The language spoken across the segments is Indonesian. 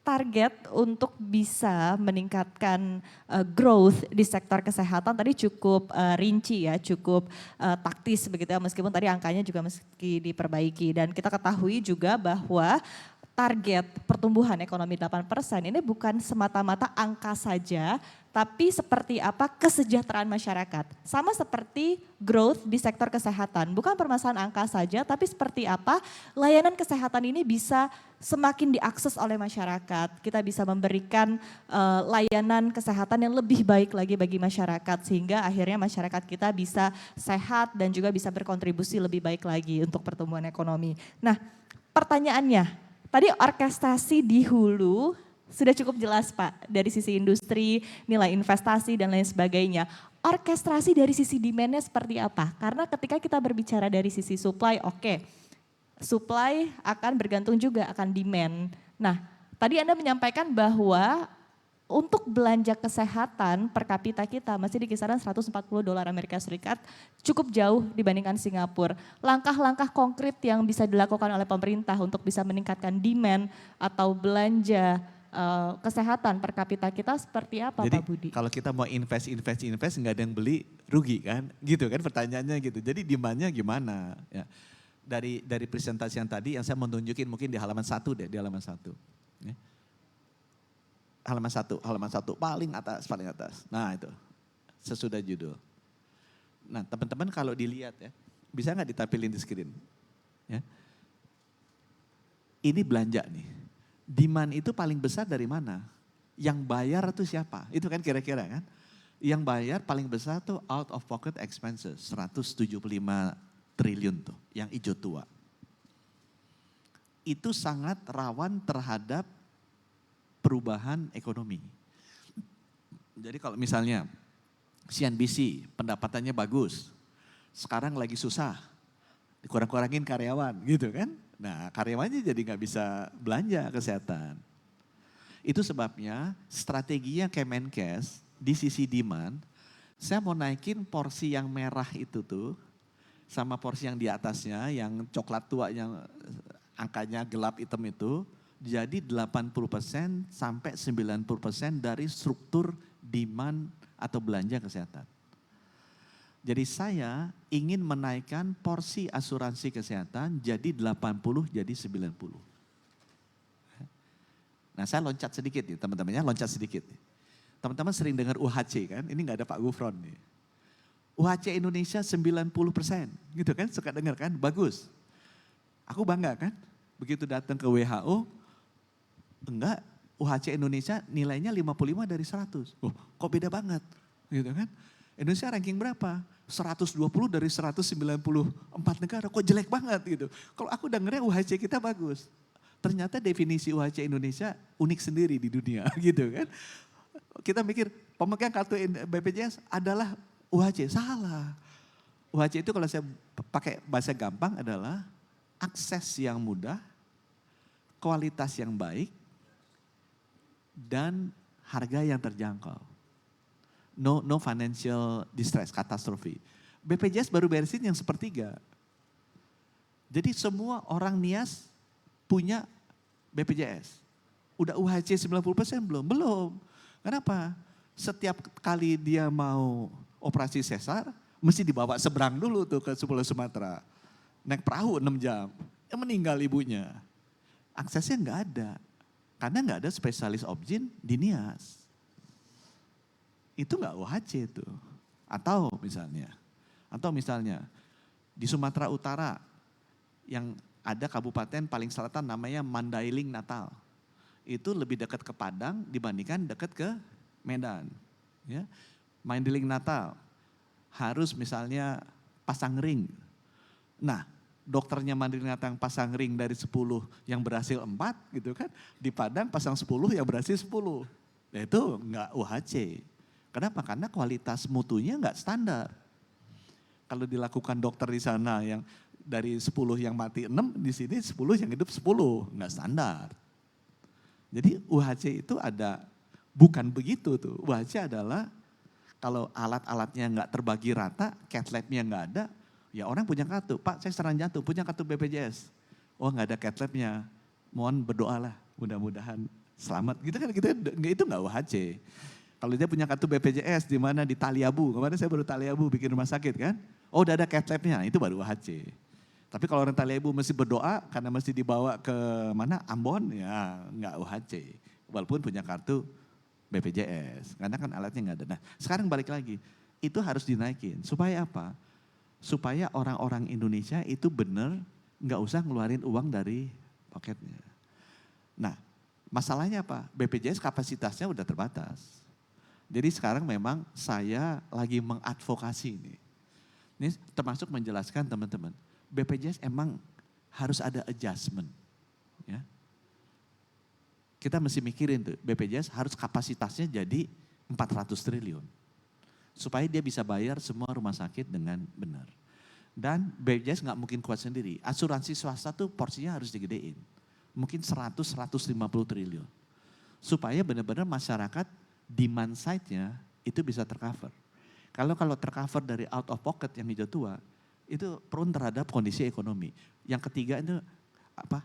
target untuk bisa meningkatkan growth di sektor kesehatan tadi cukup rinci ya, cukup taktis begitu ya, meskipun tadi angkanya juga meski diperbaiki. Dan kita ketahui juga bahwa target pertumbuhan ekonomi 8% ini bukan semata-mata angka saja, tapi seperti apa kesejahteraan masyarakat. Sama seperti growth di sektor kesehatan, bukan permasalahan angka saja, tapi seperti apa layanan kesehatan ini bisa semakin diakses oleh masyarakat. Kita bisa memberikan layanan kesehatan yang lebih baik lagi bagi masyarakat, sehingga akhirnya masyarakat kita bisa sehat dan juga bisa berkontribusi lebih baik lagi untuk pertumbuhan ekonomi. Nah, pertanyaannya, tadi orkestrasi di hulu sudah cukup jelas Pak, dari sisi industri, nilai investasi dan lain sebagainya. Orkestrasi dari sisi demand-nya seperti apa? Karena ketika kita berbicara dari sisi supply, oke, supply akan bergantung juga akan demand. Nah, tadi Anda menyampaikan bahwa untuk belanja kesehatan per kapita kita masih di kisaran $140 Amerika Serikat, cukup jauh dibandingkan Singapura. Langkah-langkah konkret yang bisa dilakukan oleh pemerintah untuk bisa meningkatkan demand atau belanja kesehatan per kapita kita seperti apa Jadi, Pak Budi? kalau kita mau invest nggak ada yang beli, rugi kan? Gitu kan pertanyaannya gitu. Jadi demand-nya gimana? Ya. Dari presentasi yang tadi yang saya mau tunjukin mungkin di halaman 1 deh, di halaman 1. Ya. Halaman 1 paling atas. Nah itu, sesudah judul. Nah teman-teman kalau dilihat ya, bisa nggak ditampilin di screen? Ya. Ini belanja nih, demand itu paling besar dari mana? Yang bayar itu siapa? Itu kan kira-kira kan? Yang bayar paling besar tuh out of pocket expenses, 175 triliun tuh, yang hijau tua. Itu sangat rawan terhadap perubahan ekonomi. Jadi kalau misalnya CNBC pendapatannya bagus, sekarang lagi susah, dikurang-kurangin karyawan gitu kan. Nah karyawannya jadi nggak bisa belanja kesehatan. Itu sebabnya strateginya Kemenkes di sisi demand, saya mau naikin porsi yang merah itu tuh, sama porsi yang di atasnya yang coklat tua yang angkanya gelap hitam itu, jadi 80% sampai 90% dari struktur demand atau belanja kesehatan. Jadi saya ingin menaikkan porsi asuransi kesehatan jadi 80 jadi 90. Nah saya loncat sedikit nih teman-teman ya, loncat sedikit. Teman-teman sering dengar UHC kan, ini nggak ada Pak Gufron nih. UHC Indonesia 90%, gitu kan, suka dengar kan, bagus. Aku bangga kan, begitu datang ke WHO, enggak, UHC Indonesia nilainya 55 dari 100. Oh, kok beda banget, gitu kan. Indonesia ranking berapa? 120 dari 194 negara, kok jelek banget gitu. Kalau aku dengarnya UHC kita bagus. Ternyata definisi UHC Indonesia unik sendiri di dunia gitu kan. Kita mikir pemegang kartu BPJS adalah UHC, salah. UHC itu kalau saya pakai bahasa gampang adalah akses yang mudah, kualitas yang baik, dan harga yang terjangkau. No financial distress, katastrofi. BPJS baru beresin yang sepertiga. Jadi semua orang nias punya BPJS. Udah UHC 90% belum? Belum. Kenapa? Setiap kali dia mau operasi sesar, mesti dibawa seberang dulu tuh ke Pulau Sumatera. Naik perahu 6 jam. Meninggal ibunya. Aksesnya nggak ada. Karena nggak ada spesialis obgyn di Nias. Itu nggak UHC itu. Atau misalnya di Sumatera Utara yang ada kabupaten paling selatan namanya Mandailing Natal. Itu lebih dekat ke Padang dibandingkan dekat ke Medan. Ya. Mandailing Natal harus misalnya pasang ring. Nah, dokternya Mandailing Natal yang pasang ring dari 10 yang berhasil 4 gitu kan. Di Padang pasang 10 yang berhasil 10. Nah, itu enggak UHC. Kenapa? Karena kualitas mutunya enggak standar. Kalau dilakukan dokter di sana yang dari 10 yang mati 6, di sini 10 yang hidup 10, enggak standar. Jadi UHC itu ada, bukan begitu tuh. UHC adalah kalau alat-alatnya enggak terbagi rata, cath labnya enggak ada, ya orang punya kartu, Pak saya serangan jantung, punya kartu BPJS. Oh enggak ada cath labnya, mohon berdoalah, mudah-mudahan Selamat gitu kan, itu nggak UHC. Kalau dia punya kartu BPJS di mana di Taliabu, kemarin saya baru Taliabu bikin rumah sakit kan. Oh udah ada cath lab-nya, itu baru UHC. Tapi kalau orang Taliabu mesti berdoa karena mesti dibawa ke mana Ambon, ya nggak UHC. Walaupun punya kartu BPJS, karena kan alatnya nggak ada. Nah sekarang balik lagi, itu harus dinaikin. Supaya apa? Supaya orang-orang Indonesia itu benar nggak usah ngeluarin uang dari poketnya. Nah masalahnya apa? BPJS kapasitasnya udah terbatas. Jadi sekarang memang saya lagi mengadvokasi ini. Ini termasuk menjelaskan teman-teman, BPJS emang harus ada adjustment. Ya. Kita mesti mikirin tuh, BPJS harus kapasitasnya jadi 400 triliun. Supaya dia bisa bayar semua rumah sakit dengan benar. Dan BPJS nggak mungkin kuat sendiri. Asuransi swasta tuh porsinya harus digedein. Mungkin 100-150 triliun. Supaya benar-benar masyarakat demand side-nya itu bisa tercover. Kalau tercover dari out of pocket yang hijau tua, itu prone terhadap kondisi ekonomi. Yang ketiga itu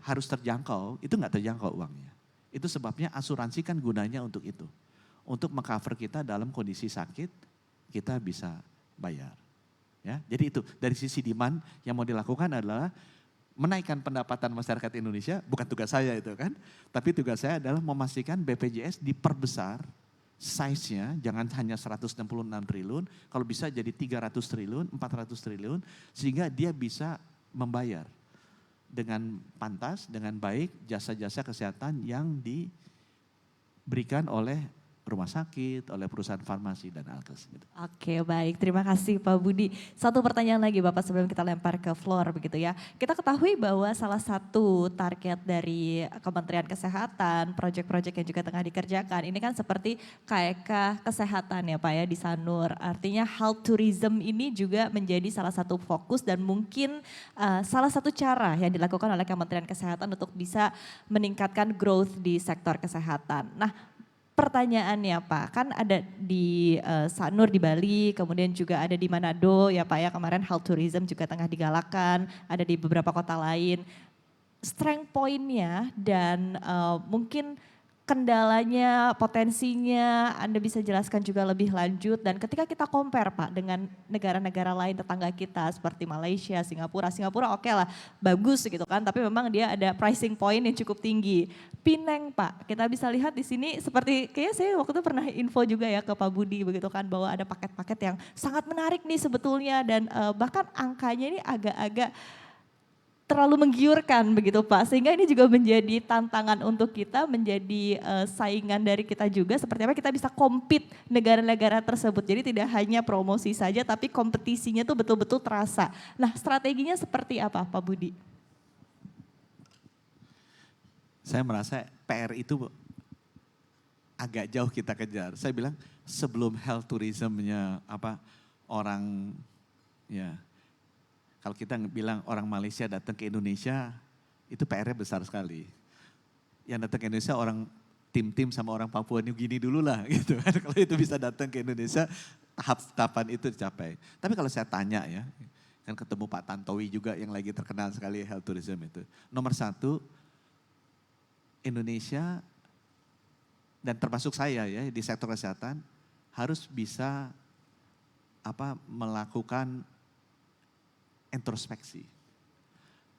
harus terjangkau, itu nggak terjangkau uangnya. Itu sebabnya asuransi kan gunanya untuk itu. Untuk mengcover kita dalam kondisi sakit, kita bisa bayar. Ya, jadi itu dari sisi demand yang mau dilakukan adalah menaikkan pendapatan masyarakat Indonesia, bukan tugas saya itu kan. Tapi tugas saya adalah memastikan BPJS diperbesar size-nya, jangan hanya 166 triliun, kalau bisa jadi 300 triliun, 400 triliun, sehingga dia bisa membayar dengan pantas, dengan baik jasa-jasa kesehatan yang diberikan oleh rumah sakit, oleh perusahaan farmasi dan alkes. Gitu. Oke baik, terima kasih Pak Budi. Satu pertanyaan lagi Bapak sebelum kita lempar ke floor begitu ya. Kita ketahui bahwa salah satu target dari Kementerian Kesehatan, proyek-proyek yang juga tengah dikerjakan, ini kan seperti KEK kesehatan ya Pak ya di Sanur. Artinya health tourism ini juga menjadi salah satu fokus dan mungkin salah satu cara yang dilakukan oleh Kementerian Kesehatan untuk bisa meningkatkan growth di sektor kesehatan. Nah, pertanyaannya Pak, kan ada di Sanur di Bali, kemudian juga ada di Manado ya Pak ya, kemarin health tourism juga tengah digalakan, ada di beberapa kota lain. Strength point-nya dan mungkin kendalanya, potensinya Anda bisa jelaskan juga lebih lanjut dan ketika kita compare Pak dengan negara-negara lain tetangga kita seperti Malaysia, Singapura oke lah bagus gitu kan tapi memang dia ada pricing point yang cukup tinggi. Pineng Pak, kita bisa lihat di sini seperti kayaknya saya waktu itu pernah info juga ya ke Pak Budi begitu kan bahwa ada paket-paket yang sangat menarik nih sebetulnya dan bahkan angkanya ini agak-agak terlalu menggiurkan begitu Pak, sehingga ini juga menjadi tantangan untuk kita, menjadi saingan dari kita juga seperti apa kita bisa compete negara-negara tersebut. Jadi tidak hanya promosi saja tapi kompetisinya tuh betul-betul terasa. Nah strateginya seperti apa Pak Budi? Saya merasa PR itu agak jauh kita kejar. Saya bilang sebelum health tourismnya orang ya. Kalau kita bilang orang Malaysia datang ke Indonesia, itu PR-nya besar sekali. Yang datang ke Indonesia orang tim-tim sama orang Papua New Guinea dulu lah gitu kan. Kalau itu bisa datang ke Indonesia, tahap-tahapan itu dicapai. Tapi kalau saya tanya ya, kan ketemu Pak Tantowi juga yang lagi terkenal sekali health tourism itu. Nomor satu, Indonesia dan termasuk saya ya di sektor kesehatan harus bisa melakukan introspeksi.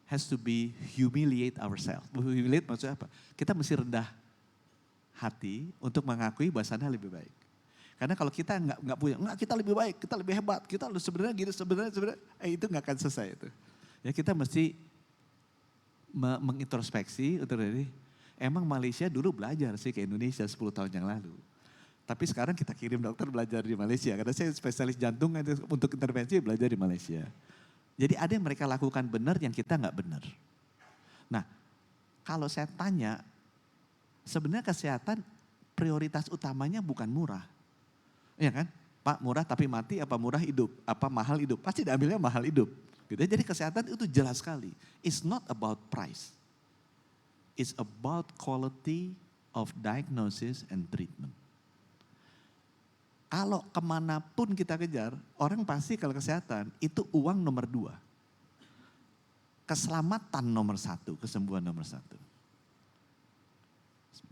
Has to be humiliate ourselves. Humiliate maksudnya apa? Kita mesti rendah hati untuk mengakui bahwasannya lebih baik. Karena kalau kita nggak punya, kita lebih baik, kita lebih hebat, kita sebenarnya gini, sebenarnya itu nggak akan selesai itu. Ya kita mesti mengintrospeksi untuk dari, emang Malaysia dulu belajar sih ke Indonesia 10 tahun yang lalu. Tapi sekarang kita kirim dokter belajar di Malaysia. Karena saya spesialis jantung untuk intervensi belajar di Malaysia. Jadi ada yang mereka lakukan benar yang kita nggak benar. Nah kalau saya tanya, sebenarnya kesehatan prioritas utamanya bukan murah. Iya kan? Pak murah tapi mati apa murah hidup? Apa mahal hidup? Pasti diambilnya mahal hidup. Gitu. Jadi kesehatan itu jelas sekali. It's not about price. It's about quality of diagnosis and treatment. Kalau kemanapun kita kejar, orang pasti kalau kesehatan itu uang nomor 2. Keselamatan nomor 1, kesembuhan nomor 1.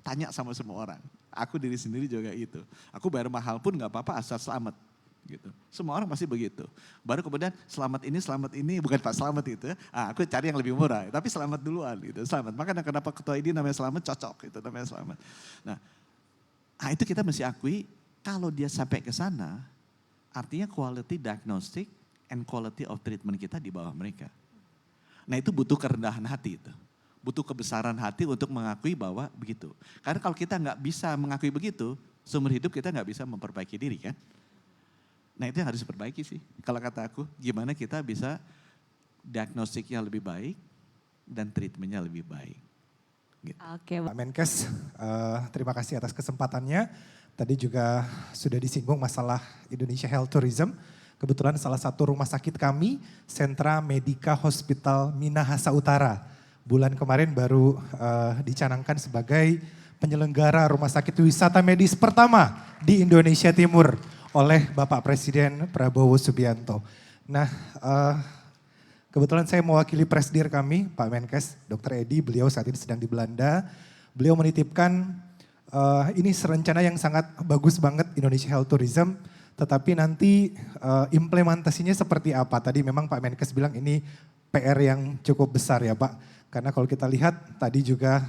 tanya sama semua orang. Aku diri sendiri juga itu. Aku bayar mahal pun nggak apa-apa asal selamat. Gitu. Semua orang pasti begitu. Baru kemudian selamat ini, bukan Pak Selamat gitu ya. Aku cari yang lebih murah, tapi selamat duluan gitu. Selamat. Makanya kenapa ketua ID namanya Selamat cocok itu namanya Selamat. Nah, itu kita mesti akui kalau dia sampai ke sana, artinya quality diagnostic and quality of treatment kita di bawah mereka. Nah itu butuh kerendahan hati itu. Butuh kebesaran hati untuk mengakui bahwa begitu. Karena kalau kita nggak bisa mengakui begitu, seumur hidup kita nggak bisa memperbaiki diri kan. Nah itu yang harus diperbaiki sih. Kalau kata aku, gimana kita bisa diagnostiknya lebih baik dan treatmentnya lebih baik. Gitu. Oke, Pak Menkes, terima kasih atas kesempatannya. Tadi juga sudah disinggung masalah Indonesia Health Tourism. Kebetulan salah satu rumah sakit kami, Sentra Medica Hospital Minahasa Utara. Bulan kemarin baru dicanangkan sebagai penyelenggara rumah sakit wisata medis pertama di Indonesia Timur oleh Bapak Presiden Prabowo Subianto. Nah, kebetulan saya mewakili presidir kami, Pak Menkes, Dr. Edi, beliau saat ini sedang di Belanda. Beliau menitipkan ini rencana yang sangat bagus banget Indonesia Health Tourism, tetapi nanti implementasinya seperti apa? Tadi memang Pak Menkes bilang ini PR yang cukup besar ya Pak. Karena kalau kita lihat tadi juga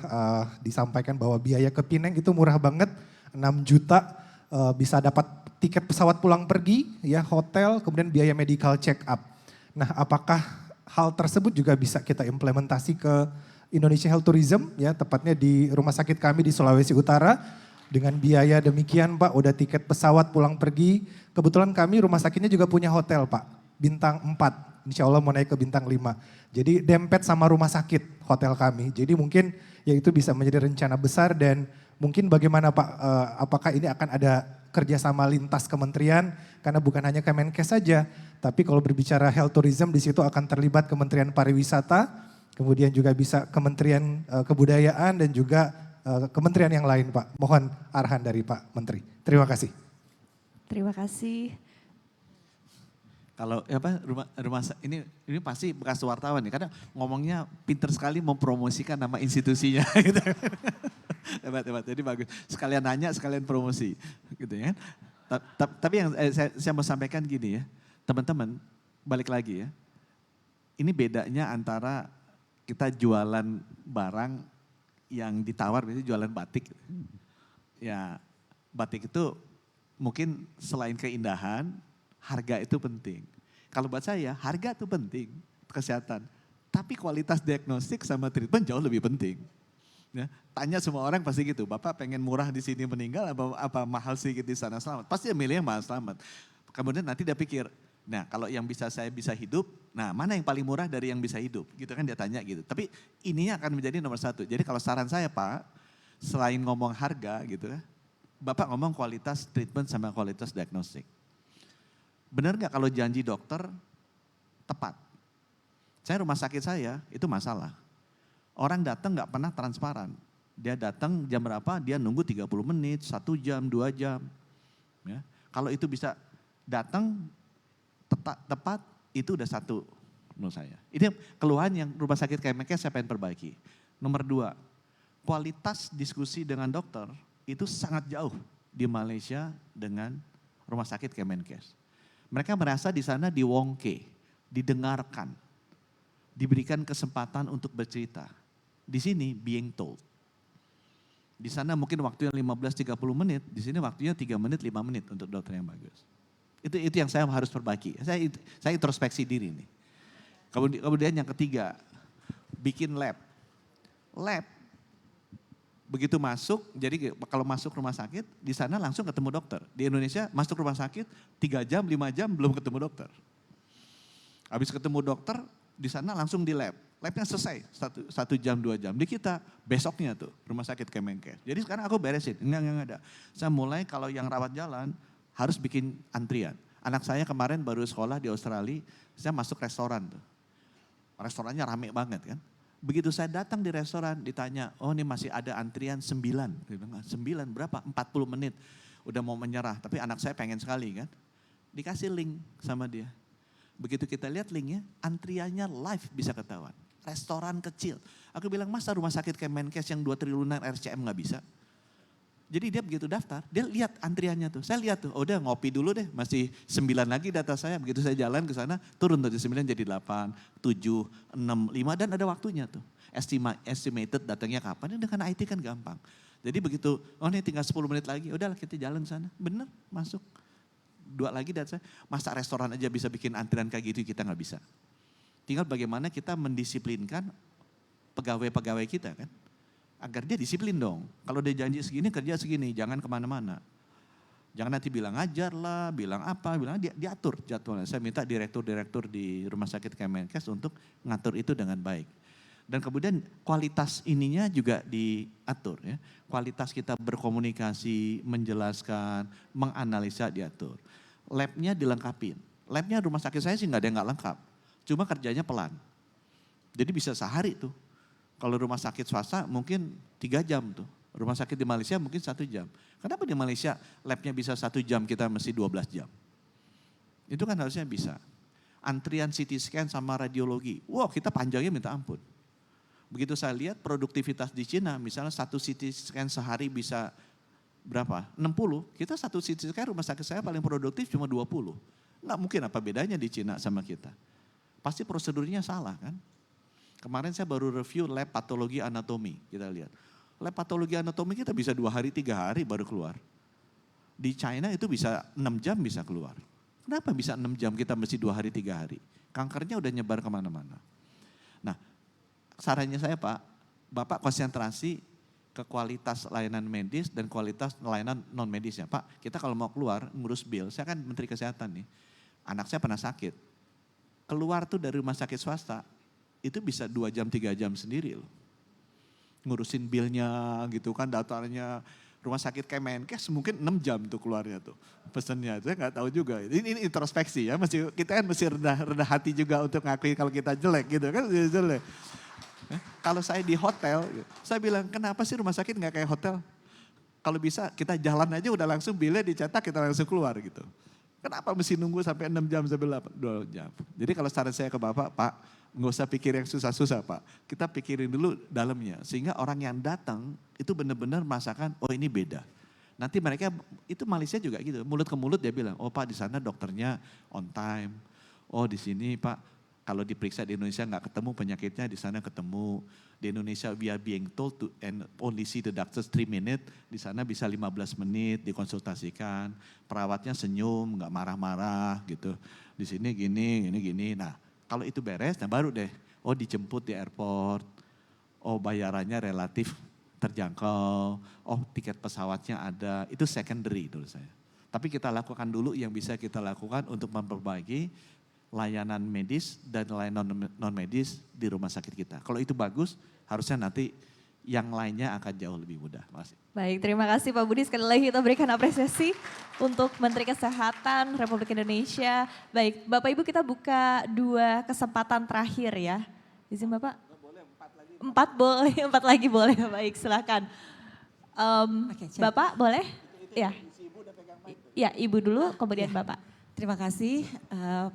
disampaikan bahwa biaya ke Pineng itu murah banget, 6 juta bisa dapat tiket pesawat pulang pergi, ya hotel, kemudian biaya medical check up. Nah apakah hal tersebut juga bisa kita implementasi ke Indonesia Health Tourism, ya tepatnya di rumah sakit kami di Sulawesi Utara, dengan biaya demikian Pak, udah tiket pesawat pulang pergi. Kebetulan kami rumah sakitnya juga punya hotel Pak, bintang 4, insya Allah mau naik ke bintang 5. Jadi dempet sama rumah sakit hotel kami, jadi mungkin ya itu bisa menjadi rencana besar dan mungkin bagaimana Pak, apakah ini akan ada kerjasama lintas kementerian, karena bukan hanya Kemenkes saja, tapi kalau berbicara health tourism di situ akan terlibat Kementerian Pariwisata, kemudian juga bisa Kementerian Kebudayaan dan juga kementerian yang lain Pak. Mohon arahan dari Pak Menteri. Terima kasih. Terima kasih. Kalau rumah ini pasti bekas wartawan nih, karena ngomongnya pinter sekali mempromosikan nama institusinya. Gitu. Hebat. Jadi bagus. Sekalian nanya, sekalian promosi, gitu ya. Tapi yang saya mau sampaikan gini ya, teman-teman, balik lagi ya. Ini bedanya antara kita jualan barang yang ditawar, misalnya jualan batik. Ya, batik itu mungkin selain keindahan, harga itu penting. Kalau buat saya, harga itu penting, kesehatan. Tapi kualitas diagnostik sama treatment jauh lebih penting. Ya, tanya semua orang pasti gitu, Bapak pengen murah di sini meninggal apa mahal sedikit di sana selamat? Pasti dia milih yang mahal selamat. Kemudian nanti dia pikir, nah kalau yang saya bisa hidup, nah mana yang paling murah dari yang bisa hidup? Gitu kan dia tanya gitu. Tapi ininya akan menjadi nomor 1. Jadi kalau saran saya Pak, selain ngomong harga gitu ya, Bapak ngomong kualitas treatment sama kualitas diagnostik. Benar nggak kalau janji dokter tepat? Saya rumah sakit saya itu masalah. Orang datang nggak pernah transparan. Dia datang jam berapa, dia nunggu 30 menit, 1 jam, 2 jam. Ya. Kalau itu bisa datang tepat, itu udah satu menurut saya. Ini keluhan yang rumah sakit Kemenkes saya pengen perbaiki. Nomor 2, kualitas diskusi dengan dokter itu sangat jauh di Malaysia dengan rumah sakit Kemenkes. Mereka merasa di sana diwongke, didengarkan, diberikan kesempatan untuk bercerita. Di sini being told. Di sana mungkin waktunya 15-30 menit, di sini waktunya 3 menit, 5 menit untuk dokter yang bagus. Itu yang saya harus perbaiki. Saya introspeksi diri nih. Kemudian yang ketiga, bikin lab. Lab, begitu masuk, jadi kalau masuk rumah sakit, di sana langsung ketemu dokter. Di Indonesia masuk rumah sakit 3 jam, 5 jam belum ketemu dokter. Habis ketemu dokter, di sana langsung di lab. Labnya selesai, 1 jam, 2 jam. Di kita besoknya tuh rumah sakit Kemenkes. Jadi sekarang aku beresin, enggak ada. Saya mulai kalau yang rawat jalan harus bikin antrian. Anak saya kemarin baru sekolah di Australia, saya masuk restoran tuh. Restorannya rame banget kan. Begitu saya datang di restoran ditanya, oh ini masih ada antrian 9. 9 berapa? 40 menit. Udah mau menyerah, tapi anak saya pengen sekali kan. Dikasih link sama dia. Begitu kita lihat linknya, antriannya live bisa ketahuan. Restoran kecil. Aku bilang, masa rumah sakit Kemenkes yang 2 triliunan RCM gak bisa? Jadi dia begitu daftar, dia lihat antriannya tuh. Saya lihat tuh, oh udah ngopi dulu deh, masih 9 lagi data saya. Begitu saya jalan ke sana, turun dari 9 jadi 8, 7, 6, 5 dan ada waktunya tuh. Estimated datangnya kapan, dengan IT kan gampang. Jadi begitu, oh ini tinggal 10 menit lagi, udahlah kita jalan ke sana. Bener, masuk. 2 lagi data saya, masa restoran aja bisa bikin antrian kayak gitu, kita nggak bisa. Tinggal bagaimana kita mendisiplinkan pegawai-pegawai kita kan. Agar dia disiplin dong. Kalau dia janji segini, kerja segini, jangan kemana-mana. Jangan nanti bilang ajar lah, bilang apa, bilang diatur jadwalnya. Saya minta direktur-direktur di Rumah Sakit Kemenkes untuk ngatur itu dengan baik. Dan kemudian kualitas ininya juga diatur ya. Kualitas kita berkomunikasi, menjelaskan, menganalisa diatur. Labnya dilengkapin. Labnya rumah sakit saya sih nggak ada yang nggak lengkap. Cuma kerjanya pelan. Jadi bisa sehari tuh. Kalau rumah sakit swasta mungkin 3 jam tuh. Rumah sakit di Malaysia mungkin 1 jam. Kenapa di Malaysia labnya bisa 1 jam, kita mesti 12 jam? Itu kan harusnya bisa. Antrian CT scan sama radiologi, wow kita panjangnya minta ampun. Begitu saya lihat produktivitas di Cina, misalnya 1 CT scan sehari bisa berapa? 60, kita 1 CT scan rumah sakit saya paling produktif cuma 20. Nggak mungkin apa bedanya di Cina sama kita. Pasti prosedurnya salah kan? Kemarin saya baru review lab patologi anatomi, kita lihat. Lab patologi anatomi kita bisa 2 hari, 3 hari baru keluar. Di China itu bisa 6 jam bisa keluar. Kenapa bisa 6 jam kita mesti 2 hari, 3 hari? Kankernya udah nyebar kemana-mana. Nah sarannya saya Pak, Bapak konsentrasi ke kualitas layanan medis dan kualitas layanan non medis ya. Pak, kita kalau mau keluar ngurus bill, saya kan Menteri Kesehatan nih. Anak saya pernah sakit. Keluar tuh dari rumah sakit swasta, itu bisa 2 jam, 3 jam sendiri loh. Ngurusin billnya gitu kan, datanya rumah sakit Kemenkes mungkin 6 jam tuh keluarnya tuh. Pesennya, saya gak tahu juga. Ini introspeksi ya, kita kan mesti rendah hati juga untuk ngakui kalau kita jelek gitu kan. Jelek. Kalau saya di hotel, saya bilang kenapa sih rumah sakit gak kayak hotel? Kalau bisa kita jalan aja udah langsung billnya dicetak kita langsung keluar gitu. Kenapa mesti nunggu sampai 6 jam sampai 2 jam? Jadi kalau saran saya ke Bapak, Pak, nggak usah pikir yang susah-susah Pak. Kita pikirin dulu dalamnya. Sehingga orang yang datang itu benar-benar merasakan, oh ini beda. Nanti mereka, itu Malaysia juga gitu, mulut ke mulut dia bilang, oh Pak di sana dokternya on time. Oh di sini Pak, kalau diperiksa di Indonesia nggak ketemu penyakitnya, di sana ketemu. Di Indonesia we are being told to and only see the doctors 3 minutes, di sana bisa 15 menit dikonsultasikan. Perawatnya senyum, nggak marah-marah gitu. Di sini gini. Nah kalau itu beres, nah baru deh, oh dijemput di airport, oh bayarannya relatif terjangkau, oh tiket pesawatnya ada, itu secondary menurut saya. Tapi kita lakukan dulu yang bisa kita lakukan untuk memperbaiki layanan medis dan layanan non medis di rumah sakit kita. Kalau itu bagus, harusnya nanti yang lainnya akan jauh lebih mudah. Makasih. Baik, terima kasih Pak Budi. Sekali lagi kita berikan apresiasi untuk Menteri Kesehatan Republik Indonesia. Baik, Bapak Ibu kita buka 2 kesempatan terakhir ya. Izin Bapak? Boleh, 4 lagi boleh. Baik, silakan. Bapak boleh? Ya. Ya, Ibu dulu, kemudian Ya. Bapak. Terima kasih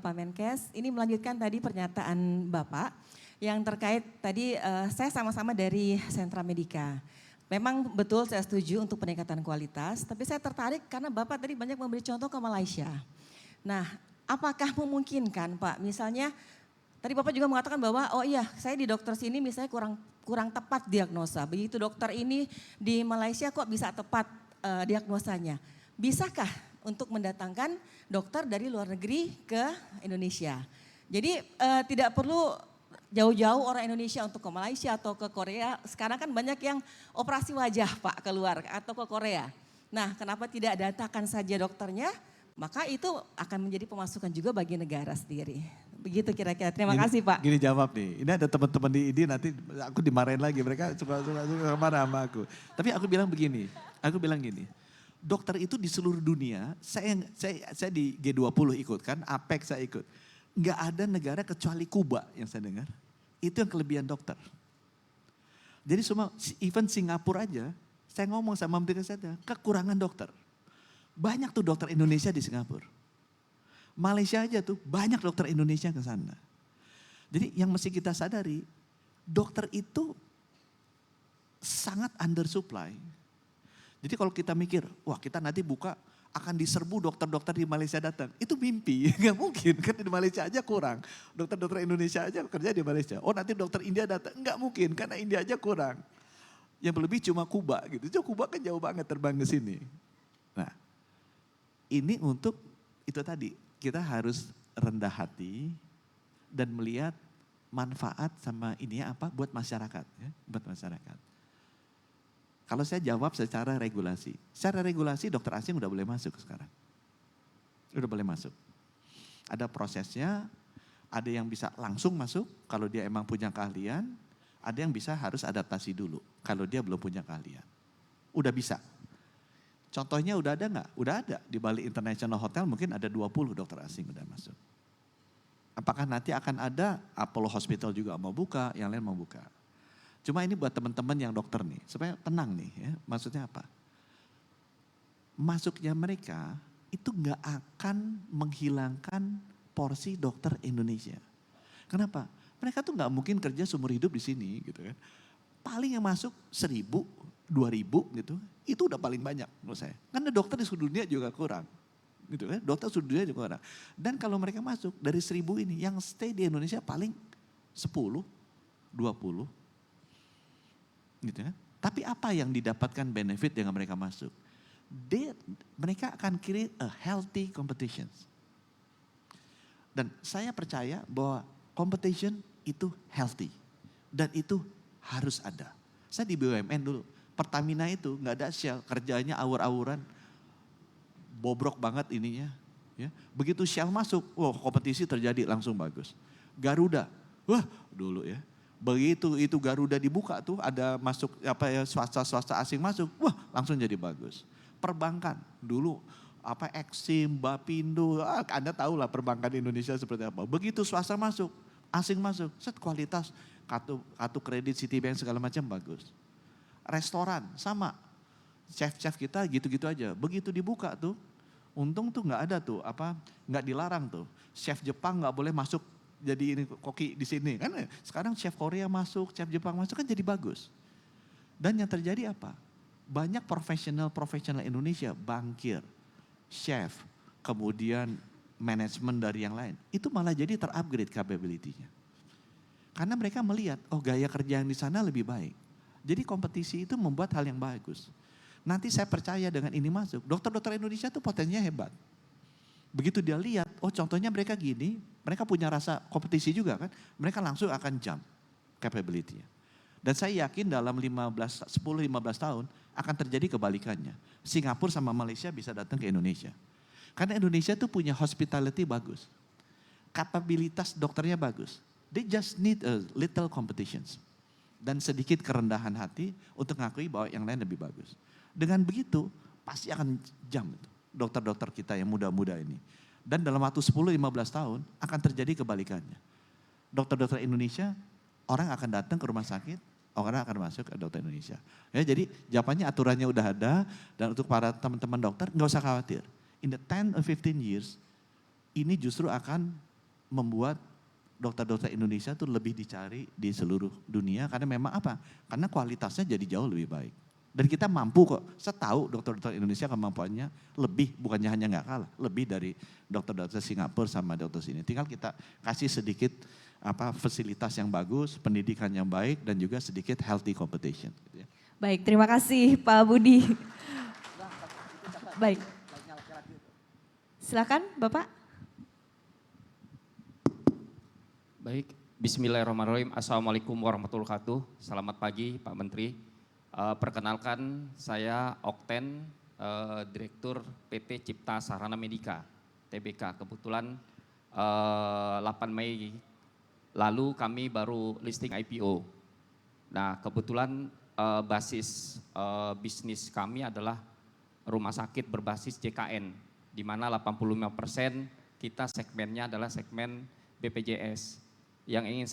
Pak Menkes. Ini melanjutkan tadi pernyataan Bapak yang terkait tadi saya sama-sama dari Sentra Medika. Memang betul saya setuju untuk peningkatan kualitas, tapi saya tertarik karena Bapak tadi banyak memberi contoh ke Malaysia. Nah, apakah memungkinkan Pak, misalnya tadi Bapak juga mengatakan bahwa oh iya saya di dokter sini misalnya kurang tepat diagnosa. Begitu dokter ini di Malaysia kok bisa tepat diagnosanya. Bisakah untuk mendatangkan dokter dari luar negeri ke Indonesia? Jadi tidak perlu jauh-jauh orang Indonesia untuk ke Malaysia atau ke Korea. Sekarang kan banyak yang operasi wajah Pak keluar atau ke Korea. Nah kenapa tidak datangkan saja dokternya? Maka itu akan menjadi pemasukan juga bagi negara sendiri. Begitu kira-kira. Terima kasih Pak. Gini jawab nih, ini ada teman-teman di ID nanti aku dimarahin lagi, mereka suka marah sama aku. Tapi aku bilang begini, dokter itu di seluruh dunia, saya di G20 ikut kan, APEC saya ikut. Nggak ada negara kecuali Kuba yang saya dengar. Itu yang kelebihan dokter. Jadi semua, even Singapura aja, saya ngomong sama Menteri Kesehatan, kekurangan dokter. Banyak tuh dokter Indonesia di Singapura. Malaysia aja tuh banyak dokter Indonesia ke sana. Jadi yang mesti kita sadari, dokter itu sangat undersupply. Jadi kalau kita mikir, wah kita nanti buka akan diserbu dokter-dokter di Malaysia datang. Itu mimpi, nggak mungkin. Kan di Malaysia aja kurang. Dokter-dokter Indonesia aja kerja di Malaysia. Oh nanti dokter India datang, nggak mungkin karena India aja kurang. Yang lebih cuma Kuba gitu. Cuma Kuba kan jauh banget terbang ke sini. Nah ini untuk itu tadi, kita harus rendah hati dan melihat manfaat sama ini apa buat masyarakat. Ya, buat masyarakat. Kalau saya jawab secara regulasi. Secara regulasi dokter asing udah boleh masuk sekarang. Udah boleh masuk. Ada prosesnya, ada yang bisa langsung masuk kalau dia emang punya keahlian. Ada yang bisa harus adaptasi dulu kalau dia belum punya keahlian. Udah bisa. Contohnya udah ada nggak? Udah ada. Di Bali International Hotel mungkin ada 20 dokter asing udah masuk. Apakah nanti akan ada Apollo Hospital juga mau buka, yang lain mau buka. Cuma ini buat teman-teman yang dokter nih, supaya tenang nih ya. Maksudnya apa? Masuknya mereka itu nggak akan menghilangkan porsi dokter Indonesia. Kenapa? Mereka tuh nggak mungkin kerja seumur hidup di sini gitu kan. Paling yang masuk 1.000, 2.000 gitu, itu udah paling banyak menurut saya. Karena dokter di seluruh dunia juga kurang. Gitu kan, dokter seluruh dunia juga kurang. Dan kalau mereka masuk dari 1.000 ini, yang stay di Indonesia paling 10, 20. Gitu ya. Tapi apa yang didapatkan benefit dengan mereka masuk? Mereka akan create a healthy competition. Dan saya percaya bahwa competition itu healthy. Dan itu harus ada. Saya di BUMN dulu, Pertamina itu nggak ada Shell, kerjanya awur-awuran, bobrok banget ininya. Ya. Begitu Shell masuk, wah kompetisi terjadi langsung bagus. Garuda, wah dulu ya. Begitu itu Garuda dibuka tuh ada masuk apa ya swasta asing masuk, wah langsung jadi bagus. Perbankan dulu apa Exim, Bapindo, Anda tahu lah perbankan Indonesia seperti apa. Begitu swasta masuk, asing masuk, set kualitas kartu kredit Citibank segala macam bagus. Restoran sama, chef-chef kita gitu-gitu aja. Begitu dibuka tuh, untung tuh nggak ada tuh apa nggak dilarang tuh. Chef Jepang nggak boleh masuk jadi ini koki di sini kan. Sekarang chef Korea masuk, chef Jepang masuk kan jadi bagus. Dan yang terjadi apa? Banyak profesional Indonesia, bankir, chef, kemudian manajemen dari yang lain. Itu malah jadi terupgrade capability-nya. Karena mereka melihat, oh gaya kerja yang di sana lebih baik. Jadi kompetisi itu membuat hal yang bagus. Nanti saya percaya dengan ini masuk, dokter-dokter Indonesia itu potensinya hebat. Begitu dia lihat, oh contohnya mereka gini, mereka punya rasa kompetisi juga kan, mereka langsung akan jump capability-nya. Dan saya yakin dalam 10-15 tahun akan terjadi kebalikannya. Singapura sama Malaysia bisa datang ke Indonesia. Karena Indonesia tuh punya hospitality bagus. Kapabilitas dokternya bagus. They just need a little competitions. Dan sedikit kerendahan hati untuk mengakui bahwa yang lain lebih bagus. Dengan begitu pasti akan jump itu. Dokter-dokter kita yang muda-muda ini. Dan dalam waktu 10-15 tahun akan terjadi kebalikannya. Dokter-dokter Indonesia, orang akan datang ke rumah sakit, orang akan masuk ke dokter Indonesia. Ya, jadi jawabannya aturannya udah ada, dan untuk para teman-teman dokter nggak usah khawatir. In the 10 or 15 years, ini justru akan membuat dokter-dokter Indonesia tuh lebih dicari di seluruh dunia, karena memang apa? Karena kualitasnya jadi jauh lebih baik. Dan kita mampu kok, saya tahu dokter-dokter Indonesia kemampuannya lebih, bukannya hanya nggak kalah, lebih dari dokter-dokter Singapura sama dokter sini. Tinggal kita kasih sedikit fasilitas yang bagus, pendidikan yang baik, dan juga sedikit healthy competition. Gitu ya. Baik, terima kasih Pak Budi. Baik, silakan Bapak. Baik, bismillahirrahmanirrahim. Assalamualaikum warahmatullahi wabarakatuh. Selamat pagi Pak Menteri. Perkenalkan saya Okten, Direktur PT Cipta Sarana Medika, TBK. Kebetulan 8 Mei lalu kami baru listing IPO. Nah kebetulan basis bisnis kami adalah rumah sakit berbasis JKN, di mana 85% kita segmennya adalah segmen BPJS. Yang ingin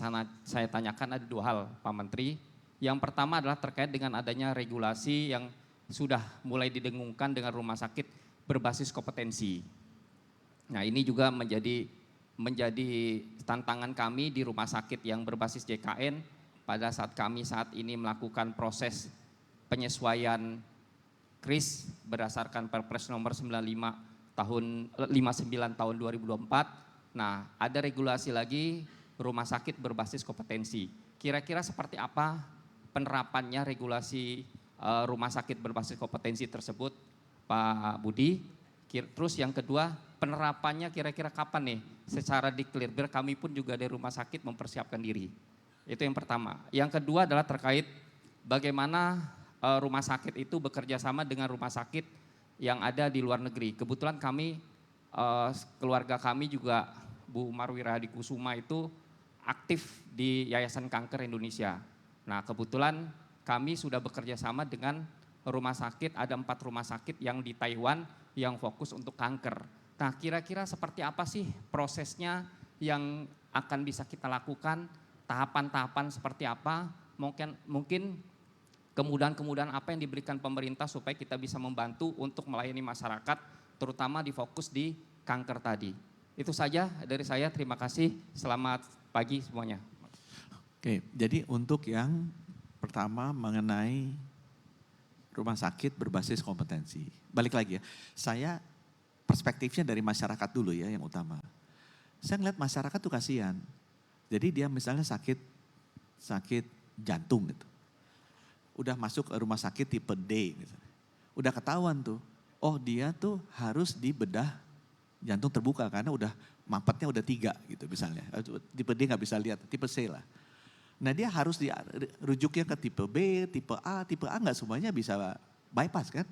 saya tanyakan ada 2 hal Pak Menteri. Yang pertama adalah terkait dengan adanya regulasi yang sudah mulai didengungkan dengan rumah sakit berbasis kompetensi. Nah ini juga menjadi tantangan kami di rumah sakit yang berbasis JKN pada saat kami saat ini melakukan proses penyesuaian kris berdasarkan Perpres nomor 59 tahun 2024. Nah, ada regulasi lagi rumah sakit berbasis kompetensi. Kira-kira seperti apa penerapannya regulasi rumah sakit berbasis kompetensi tersebut, Pak Budi? Terus yang kedua, penerapannya kira-kira kapan nih? Secara declare biar kami pun juga dari rumah sakit mempersiapkan diri. Itu yang pertama. Yang kedua adalah terkait bagaimana rumah sakit itu bekerja sama dengan rumah sakit yang ada di luar negeri. Kebetulan kami, keluarga kami juga Bu Marwira Hadi Kusuma itu aktif di Yayasan Kanker Indonesia. Nah, kebetulan kami sudah bekerja sama dengan rumah sakit, ada 4 rumah sakit yang di Taiwan yang fokus untuk kanker. Nah, kira-kira seperti apa sih prosesnya yang akan bisa kita lakukan, tahapan-tahapan seperti apa, mungkin kemudahan-kemudahan apa yang diberikan pemerintah supaya kita bisa membantu untuk melayani masyarakat, terutama difokus di kanker tadi. Itu saja dari saya, terima kasih, selamat pagi semuanya. Oke, jadi untuk yang pertama mengenai rumah sakit berbasis kompetensi. Balik lagi ya, saya perspektifnya dari masyarakat dulu ya yang utama. Saya ngeliat masyarakat tuh kasihan. Jadi dia misalnya sakit jantung gitu. Udah masuk ke rumah sakit tipe D gitu. Udah ketahuan tuh, oh dia tuh harus dibedah jantung terbuka karena udah mampetnya udah 3 gitu misalnya. Tipe D nggak bisa lihat, tipe C lah. Nah dia harus dirujuknya ke tipe B, tipe A nggak semuanya bisa bypass kan.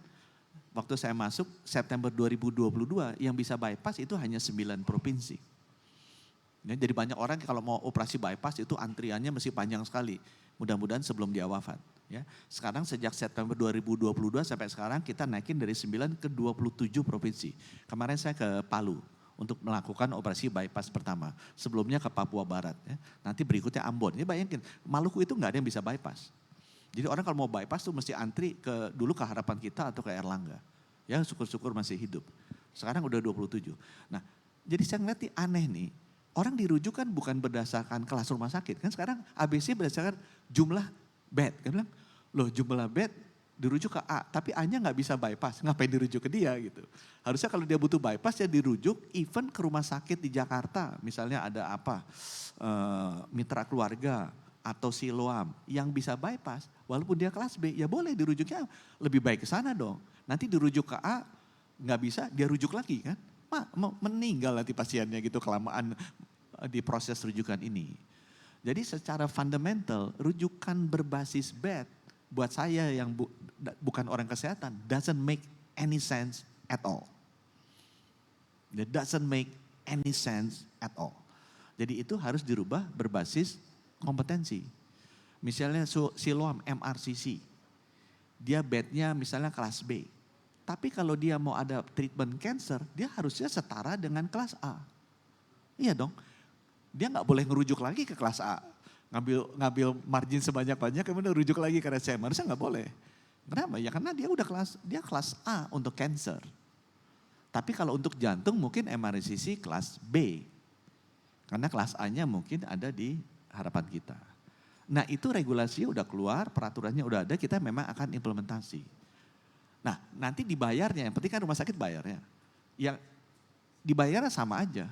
Waktu saya masuk September 2022 yang bisa bypass itu hanya 9 provinsi. Ya, jadi banyak orang kalau mau operasi bypass itu antriannya masih panjang sekali. Mudah-mudahan sebelum dia wafat. Ya. Sekarang sejak September 2022 sampai sekarang kita naikin dari 9 ke 27 provinsi. Kemarin saya ke Palu untuk melakukan operasi bypass pertama. Sebelumnya ke Papua Barat. Ya. Nanti berikutnya Ambon. Ini bayangin, Maluku itu nggak ada yang bisa bypass. Jadi orang kalau mau bypass tuh mesti antri dulu ke Harapan Kita atau ke Erlangga. Ya syukur-syukur masih hidup. Sekarang udah 27. Nah jadi saya ngeliat aneh nih. Orang dirujuk kan bukan berdasarkan kelas rumah sakit. Kan sekarang ABC berdasarkan jumlah bed. Kan bilang, loh jumlah bed dirujuk ke A. Tapi A-nya gak bisa bypass. Ngapain dirujuk ke dia gitu. Harusnya kalau dia butuh bypass ya dirujuk even ke rumah sakit di Jakarta. Misalnya ada apa, Mitra Keluarga atau Siloam yang bisa bypass. Walaupun dia kelas B ya boleh dirujuknya lebih baik ke sana dong. Nanti dirujuk ke A gak bisa dia rujuk lagi kan. Meninggal nanti pasiennya gitu kelamaan di proses rujukan ini. Jadi secara fundamental rujukan berbasis bed buat saya yang bukan orang kesehatan doesn't make any sense at all. It doesn't make any sense at all. Jadi itu harus dirubah berbasis kompetensi. Misalnya Siloam MRCC, dia bednya misalnya kelas B. Tapi kalau dia mau ada treatment cancer, dia harusnya setara dengan kelas A. Iya dong. Dia nggak boleh ngerujuk lagi ke kelas A. Ngambil margin sebanyak-banyak kemudian rujuk lagi ke RSCM. Harusnya nggak boleh. Kenapa? Ya karena dia udah kelas A untuk cancer. Tapi kalau untuk jantung mungkin MRCC kelas B. Karena kelas A-nya mungkin ada di Harapan Kita. Nah itu regulasinya udah keluar, peraturannya udah ada, kita memang akan implementasi. Nah nanti dibayarnya, yang penting kan rumah sakit bayarnya. Yang dibayarnya sama aja.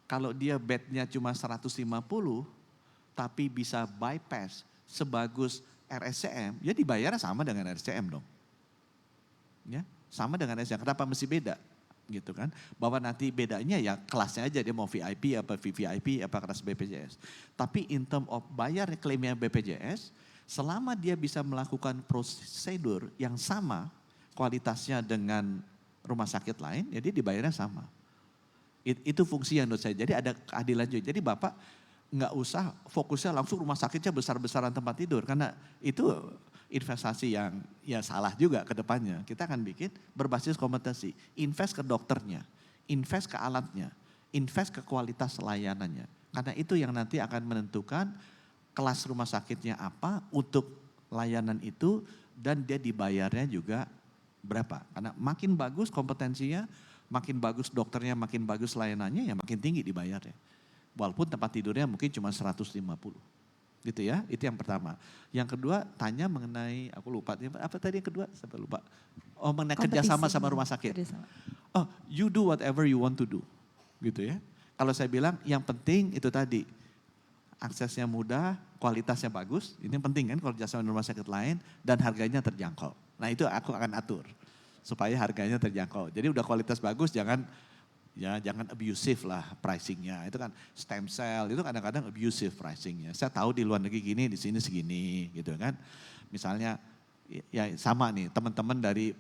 Kalau dia bednya cuma 150 tapi bisa bypass sebagus RSCM, ya dibayarnya sama dengan RSCM dong. Ya, sama dengan RSCM, kenapa mesti beda? Gitu kan, bahwa nanti bedanya ya kelasnya aja dia mau VIP apa VVIP apa kelas BPJS. Tapi in term of bayar klaimnya BPJS, selama dia bisa melakukan prosedur yang sama, kualitasnya dengan rumah sakit lain, ya dia dibayarnya sama. Itu fungsi yang menurut saya. Jadi ada keadilan juga. Jadi Bapak nggak usah fokusnya langsung rumah sakitnya besar-besaran tempat tidur. Karena itu investasi yang ya salah juga ke depannya. Kita akan bikin berbasis kompetensi. Invest ke dokternya, invest ke alatnya, invest ke kualitas layanannya. Karena itu yang nanti akan menentukan kelas rumah sakitnya apa untuk layanan itu dan dia dibayarnya juga berapa. Karena makin bagus kompetensinya, makin bagus dokternya, makin bagus layanannya, ya makin tinggi dibayarnya. Walaupun tempat tidurnya mungkin cuma 150. gitu ya. Itu yang pertama. Yang kedua tanya mengenai, aku lupa, apa tadi yang kedua? Sampai lupa. Oh, mengenai kerjasama sama rumah sakit. Kerjasama. Oh, you do whatever you want to do, gitu ya. Kalau saya bilang yang penting itu tadi, aksesnya mudah, kualitasnya bagus, ini penting kan kalau kerjasama dengan rumah sakit lain, dan harganya terjangkau. Nah itu aku akan atur, supaya harganya terjangkau. Jadi udah kualitas bagus, jangan abusive lah pricingnya. Itu kan stem cell, itu kadang-kadang abusive pricingnya. Saya tahu di luar negeri gini, di sini segini gitu kan. Misalnya ya sama nih teman-teman dari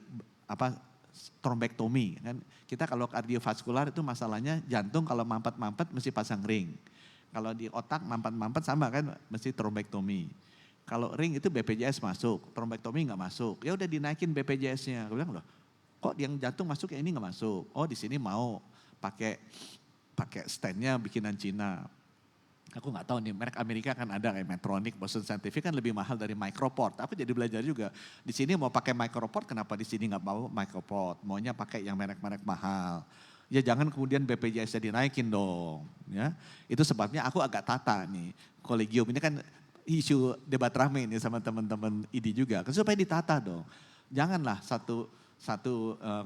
trombektomi kan. Kita kalau kardiovaskular itu masalahnya jantung kalau mampet-mampet mesti pasang ring. Kalau di otak mampet-mampet sama kan mesti trombektomi. Kalau ring itu BPJS masuk, trombektomi nggak masuk. Ya udah dinaikin BPJS-nya. Aku bilang loh, kok yang jantung masuk yang ini nggak masuk? Oh di sini mau pakai stand-nya bikinan Cina. Aku nggak tahu nih, merek Amerika kan ada kayak Medtronic, Boston Scientific kan lebih mahal dari Microport. Aku jadi belajar juga. Di sini mau pakai Microport, kenapa di sini nggak mau Microport? Maunya pakai yang merek-merek mahal. Ya jangan kemudian BPJS-nya dinaikin dong. Ya, itu sebabnya aku agak tata nih. Kolegium ini kan isu debat rame nih sama teman-teman ID juga. Supaya ditata dong. Janganlah satu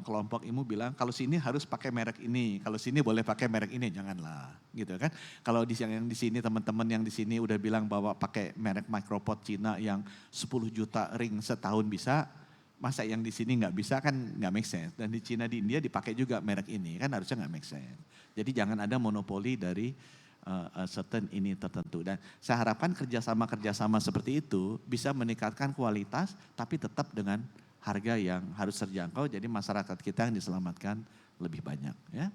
kelompok ilmu bilang kalau sini harus pakai merek ini, kalau sini boleh pakai merek ini, janganlah, gitu kan. Kalau yang di sini teman-teman yang di sini udah bilang bahwa pakai merek Microport Cina yang 10 juta ring setahun bisa, masa yang di sini nggak bisa kan nggak make sense. Dan di Cina di India dipakai juga merek ini kan harusnya nggak make sense. Jadi jangan ada monopoli dari certain ini tertentu. Dan saya harapkan kerjasama seperti itu bisa meningkatkan kualitas tapi tetap dengan harga yang harus terjangkau, jadi masyarakat kita yang diselamatkan lebih banyak. Ya.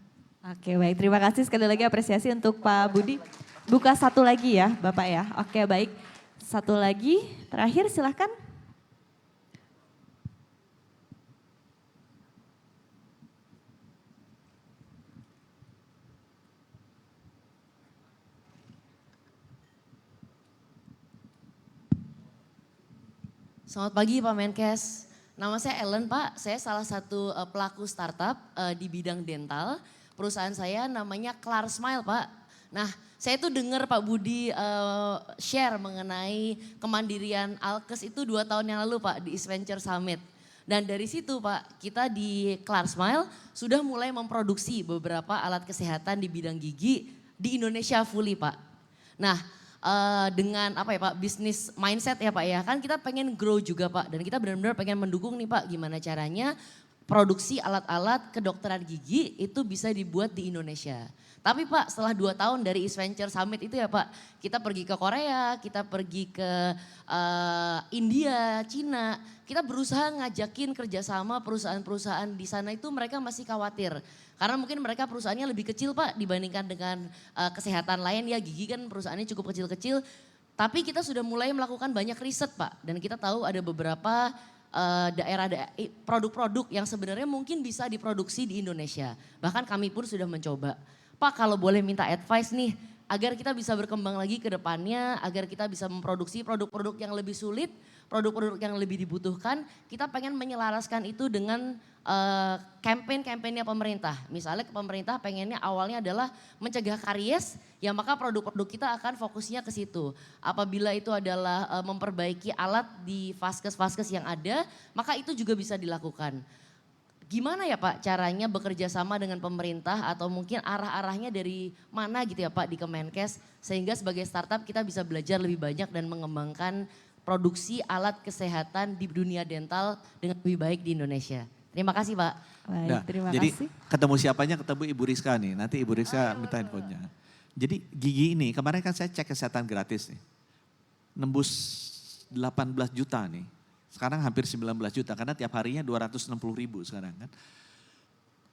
Oke baik, terima kasih sekali lagi apresiasi untuk Pak Budi. Buka satu lagi ya Bapak ya. Oke baik, satu lagi terakhir silahkan. Selamat pagi Pak Menkes. Nama saya Ellen Pak, saya salah satu pelaku startup di bidang dental. Perusahaan saya namanya Klar Smile Pak. Nah saya tuh dengar Pak Budi share mengenai kemandirian Alkes itu 2 tahun yang lalu Pak di East Venture Summit. Dan dari situ Pak kita di Klar Smile sudah mulai memproduksi beberapa alat kesehatan di bidang gigi di Indonesia fully Pak. Nah dengan apa ya Pak, bisnis mindset ya Pak ya, kan kita pengen grow juga Pak, dan kita benar-benar pengen mendukung nih Pak gimana caranya produksi alat-alat kedokteran gigi itu bisa dibuat di Indonesia. Tapi Pak setelah 2 tahun dari East Venture Summit itu ya Pak, kita pergi ke Korea, kita pergi ke India, Cina, kita berusaha ngajakin kerjasama perusahaan-perusahaan di sana itu mereka masih khawatir. Karena mungkin mereka perusahaannya lebih kecil Pak dibandingkan dengan kesehatan lain ya, gigi kan perusahaannya cukup kecil-kecil. Tapi kita sudah mulai melakukan banyak riset Pak, dan kita tahu ada beberapa produk-produk yang sebenarnya mungkin bisa diproduksi di Indonesia. Bahkan kami pun sudah mencoba. Pak kalau boleh minta advice nih, agar kita bisa berkembang lagi ke depannya, agar kita bisa memproduksi produk-produk yang lebih sulit, produk-produk yang lebih dibutuhkan, kita pengen menyelaraskan itu dengan campaign-campaignnya pemerintah. Misalnya pemerintah pengennya awalnya adalah mencegah karies, ya maka produk-produk kita akan fokusnya ke situ. Apabila itu adalah memperbaiki alat di vaskes-vaskes yang ada, maka itu juga bisa dilakukan. Gimana ya Pak caranya bekerja sama dengan pemerintah atau mungkin arah-arahnya dari mana gitu ya Pak di Kemenkes, sehingga sebagai startup kita bisa belajar lebih banyak dan mengembangkan produksi alat kesehatan di dunia dental dengan lebih baik di Indonesia. Terima kasih Pak. Baik, Nah, terima jadi kasih. ketemu siapanya, ketemu Ibu Rizka nih. Nanti Ibu Rizka minta handphonenya. Jadi gigi ini kemarin kan saya cek kesehatan gratis nih. Nembus 18 juta nih. Sekarang hampir 19 juta karena tiap harinya 260 ribu sekarang kan.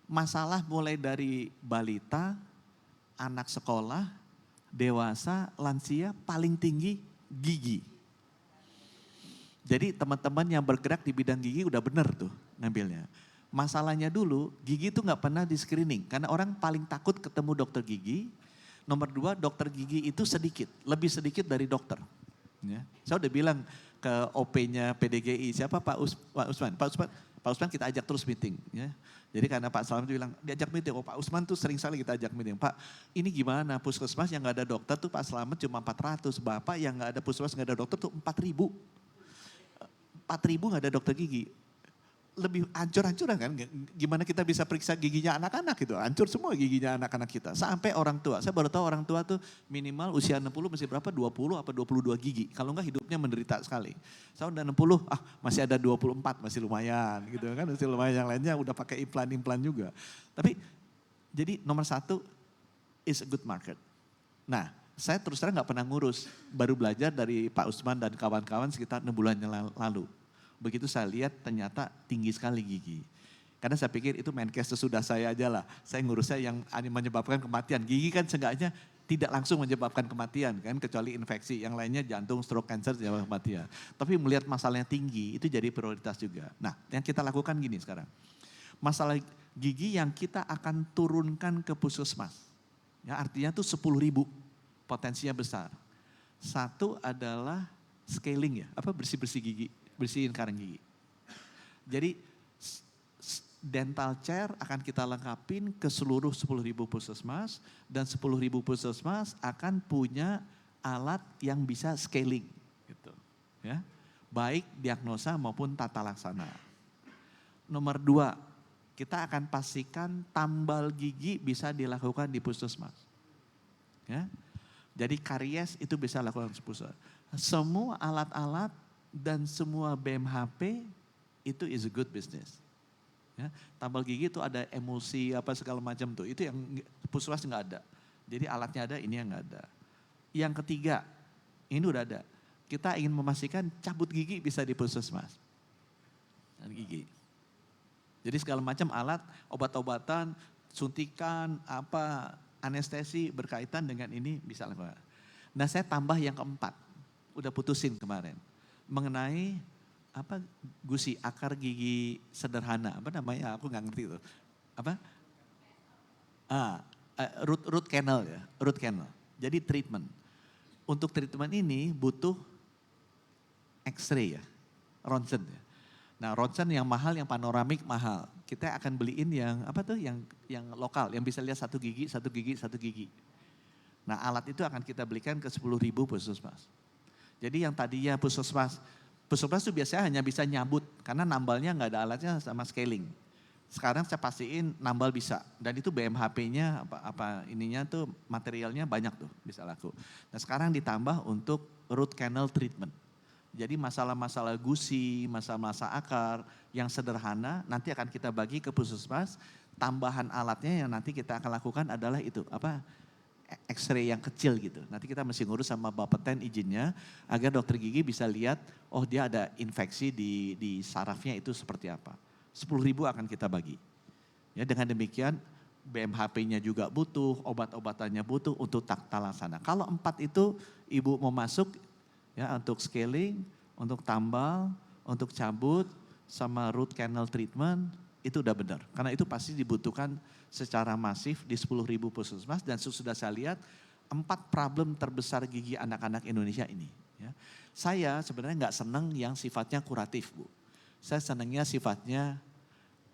Masalah mulai dari balita, anak sekolah, dewasa, lansia, paling tinggi gigi. Jadi teman-teman yang bergerak di bidang gigi udah bener tuh ngambilnya. Masalahnya dulu gigi itu gak pernah di screening karena orang paling takut ketemu dokter gigi. Nomor 2 dokter gigi itu sedikit, lebih sedikit dari dokter. Ya. Saya udah bilang ke OP-nya PDGI, siapa Pak Usman Pak Usman kita ajak terus meeting. Ya. Jadi karena Pak Slamet bilang, diajak meeting, oh Pak Usman tuh sering sekali kita ajak meeting. Pak ini gimana, puskesmas yang gak ada dokter tuh Pak Slamet cuma 400, Bapak yang gak ada puskesmas gak ada dokter tuh 4.000. 4.000 gak ada dokter gigi. Lebih hancur-hancuran kan, gimana kita bisa periksa giginya anak-anak gitu, hancur semua giginya anak-anak kita. Sampai orang tua, saya baru tahu orang tua tuh minimal usia 60 mesti berapa, 20 apa 22 gigi. Kalau enggak hidupnya menderita sekali. Saya udah 60, masih ada 24, masih lumayan gitu kan, masih lumayan, yang lainnya udah pakai implan-implan juga. Tapi jadi nomor satu is a good market. Nah saya terus terang gak pernah ngurus, baru belajar dari Pak Usman dan kawan-kawan sekitar 6 bulan yang lalu. Begitu saya lihat ternyata tinggi sekali gigi. Karena saya pikir itu Menkes sesudah saya aja lah. Saya ngurusnya yang menyebabkan kematian. Gigi kan seenggaknya tidak langsung menyebabkan kematian kan. Kecuali infeksi. Yang lainnya jantung, stroke, cancer, menyebabkan kematian. Tapi melihat masalahnya tinggi itu jadi prioritas juga. Nah yang kita lakukan gini sekarang. Masalah gigi yang kita akan turunkan ke puskesmas. Ya, artinya tuh 10.000 potensinya besar. Satu adalah scaling ya. Bersih-bersih gigi. Bersihin karang gigi. Jadi dental chair akan kita lengkapin ke seluruh 10.000 puskesmas dan 10.000 puskesmas akan punya alat yang bisa scaling gitu. Ya. Baik diagnosa maupun tata laksana. Nomor 2, kita akan pastikan tambal gigi bisa dilakukan di puskesmas. Ya. Jadi karies itu bisa dilakukan di puskesmas. Semua alat-alat dan semua BMHP itu is a good business. Ya, tambal gigi itu ada emulsi apa segala macam tuh. Itu yang puskesmas nggak ada. Jadi alatnya ada, ini yang nggak ada. Yang ketiga, ini udah ada. Kita ingin memastikan cabut gigi bisa di puskesmas. Dan gigi. Jadi segala macam alat, obat-obatan, suntikan, anestesi berkaitan dengan ini bisa lakukan. Nah saya tambah yang keempat, udah putusin kemarin. Mengenai gusi akar gigi sederhana, namanya aku nggak ngerti itu. Root canal ya, root canal. Jadi treatment. Untuk treatment ini butuh X-ray ya, ronsen ya. Nah ronsen yang mahal, yang panoramik mahal. Kita akan beliin yang yang lokal, yang bisa lihat satu gigi. Nah alat itu akan kita belikan ke 10.000 puskesmas. Jadi yang tadinya puskesmas itu biasanya hanya bisa nyabut karena nambalnya nggak ada alatnya sama scaling. Sekarang saya pastiin nambal bisa dan itu BMHP-nya ininya tuh materialnya banyak tuh bisa laku. Nah sekarang ditambah untuk root canal treatment. Jadi masalah-masalah gusi, masalah-masalah akar yang sederhana nanti akan kita bagi ke puskesmas. Tambahan alatnya yang nanti kita akan lakukan adalah itu X-ray yang kecil gitu. Nanti kita mesti ngurus sama Bapeten izinnya agar dokter gigi bisa lihat, oh dia ada infeksi di sarafnya itu seperti apa. 10.000 akan kita bagi. Ya dengan demikian BMHP-nya juga butuh, obat-obatannya butuh untuk tata laksana. Kalau 4 itu ibu mau masuk ya untuk scaling, untuk tambal, untuk cabut, sama root canal treatment, itu udah benar. Karena itu pasti dibutuhkan secara masif di 10.000 puskesmas dan sudah saya lihat 4 problem terbesar gigi anak-anak Indonesia ini. Ya. Saya sebenarnya nggak senang yang sifatnya kuratif Bu. Saya senangnya sifatnya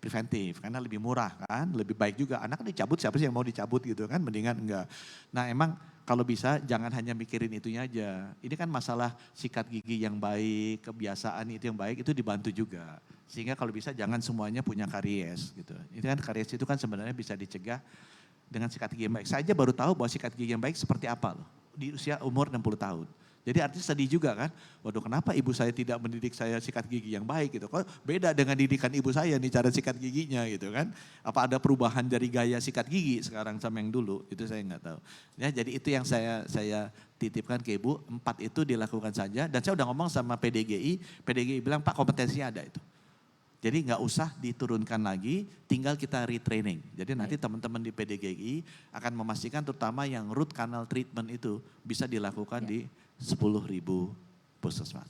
preventif karena lebih murah kan, lebih baik juga. Anak dicabut siapa sih yang mau dicabut gitu kan, mendingan enggak. Nah emang kalau bisa jangan hanya mikirin itunya aja. Ini kan masalah sikat gigi yang baik, kebiasaan itu yang baik itu dibantu juga. Sehingga kalau bisa jangan semuanya punya karies gitu. Itu kan karies itu kan sebenarnya bisa dicegah dengan sikat gigi yang baik. Saya aja baru tahu bahwa sikat gigi yang baik seperti apa loh. Di usia umur 60 tahun. Jadi artinya sedih juga kan, waduh kenapa ibu saya tidak mendidik saya sikat gigi yang baik gitu. Kok beda dengan didikan ibu saya nih cara sikat giginya gitu kan. Apa ada perubahan dari gaya sikat gigi sekarang sama yang dulu, itu saya nggak tahu. Ya, jadi itu yang saya titipkan ke ibu, 4 itu dilakukan saja. Dan saya udah ngomong sama PDGI bilang Pak kompetensinya ada itu. Jadi nggak usah diturunkan lagi, tinggal kita retraining. Jadi nanti teman-teman di PDGI akan memastikan terutama yang root canal treatment itu bisa dilakukan di 10.000 puskesmas.